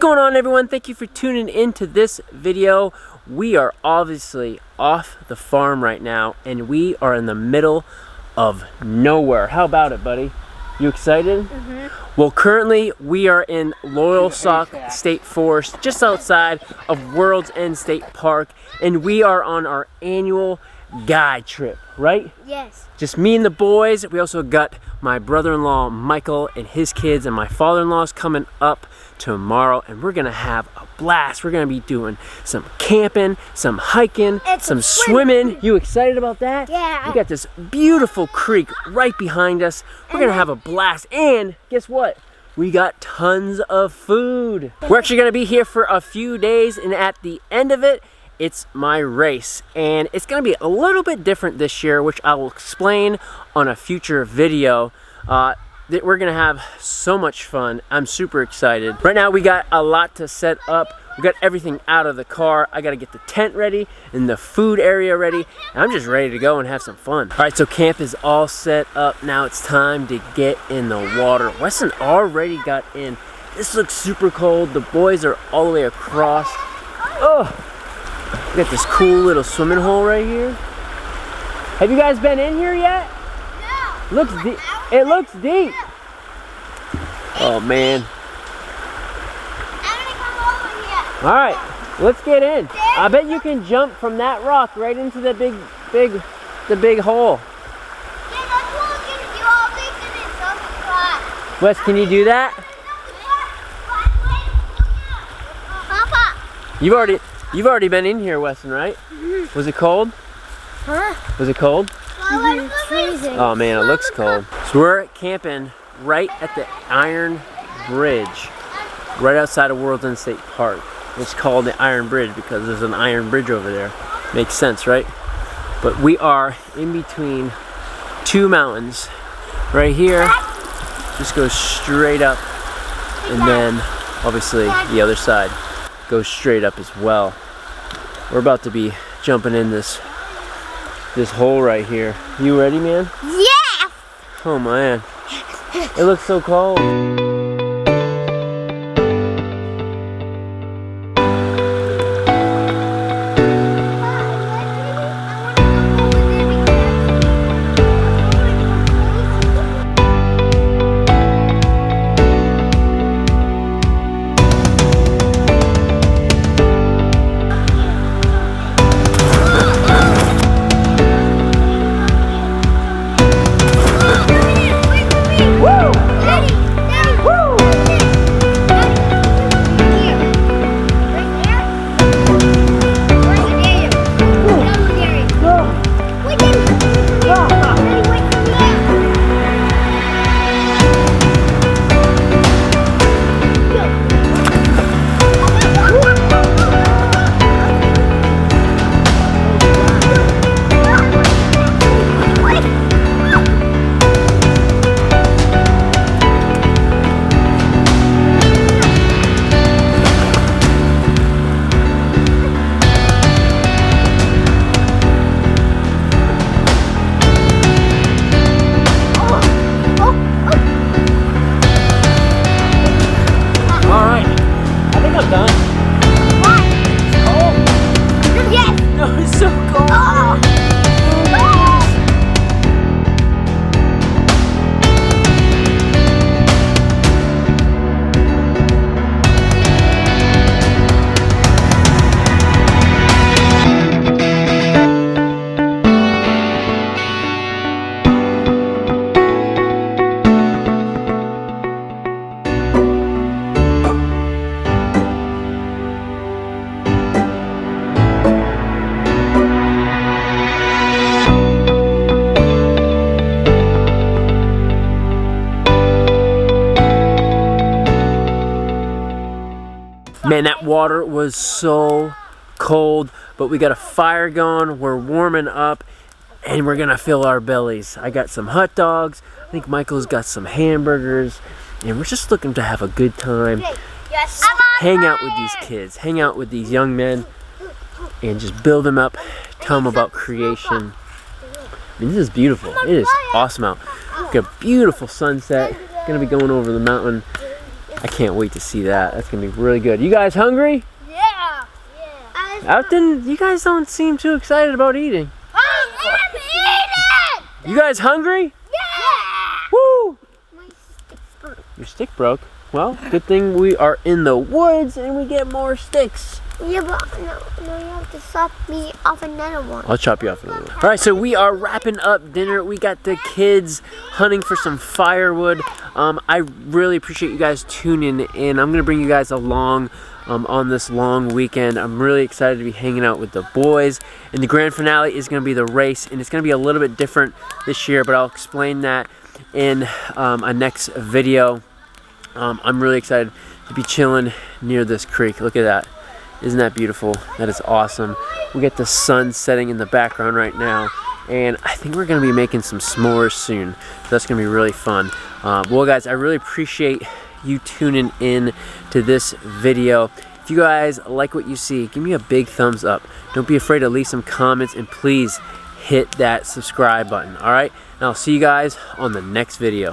going on, everyone? Thank you for tuning into this video. We are obviously off the farm right now and we are in the middle of nowhere. How about it, buddy? You excited? Mm-hmm. Well, currently we are in Loyalsock State Forest, just outside of World's End State Park, and we are on our annual guide trip, right? Yes. Just me and the boys. We also got my brother-in-law Michael and his kids, and my father-in-law's coming up tomorrow, and we're gonna have a blast. We're gonna be doing some camping, some hiking, some swimming. You excited about that? Yeah. We got this beautiful creek right behind us. We're gonna have a blast, and guess what? We got tons of food. We're actually gonna be here for a few days, and at the end of it, it's my race, and it's gonna be a little bit different this year, which I will explain on a future video. We're gonna have so much fun. I'm super excited. Right now we got a lot to set up. We got everything out of the car. I gotta get the tent ready and the food area ready. And I'm just ready to go and have some fun. All right, so camp is all set up. Now it's time to get in the water. Weston already got in. This looks super cold. The boys are all the way across. Oh, we got this cool little swimming hole right here. Have you guys been in here yet? No. Looks deep. It looks deep. Oh man. All right, let's get in. I bet you can jump from that rock right into the big hole. Wes, can you do that? Papa. You've already been in here, Weston, right? Mm-hmm. Was it cold? Huh? Was it cold? Mm-hmm. It's freezing. Oh man, it looks cold. So we're camping right at the Iron Bridge, right outside of World's End State Park. It's called the Iron Bridge because there's an iron bridge over there. Makes sense, right? But we are in between two mountains. Right here, just goes straight up, and then obviously the other side goes straight up as well. We're about to be jumping in this hole right here. You ready, man? Yeah! Oh man, it looks so cold. Man, that water was so cold, but we got a fire going, we're warming up, and we're gonna fill our bellies. I got some hot dogs, I think Michael's got some hamburgers, and we're just looking to have a good time. Yes. Hang out with these kids, hang out with these young men, and just build them up, tell them about creation. I mean, this is beautiful. It is awesome out. Got a beautiful sunset. Gonna be going over the mountain. I can't wait to see that. That's gonna be really good. You guys hungry? Yeah. Afton, you guys don't seem too excited about eating. I'm eating! You guys hungry? Yeah! Woo! My stick broke. Your stick broke. Well, good thing we are in the woods and we get more sticks. Yeah, but no, you have to chop me off another one. I'll chop you off in a little. All right, so we are wrapping up dinner. We got the kids hunting for some firewood. I really appreciate you guys tuning in. I'm gonna bring you guys along on this long weekend. I'm really excited to be hanging out with the boys. And the grand finale is gonna be the race, and it's gonna be a little bit different this year, but I'll explain that in a next video. I'm really excited to be chilling near this creek. Look at that. Isn't that beautiful? That is awesome. We get the sun setting in the background right now, and I think we're gonna be making some s'mores soon. So that's gonna be really fun. Well guys, I really appreciate you tuning in to this video. If you guys like what you see, give me a big thumbs up. Don't be afraid to leave some comments, and please hit that subscribe button, all right? And I'll see you guys on the next video.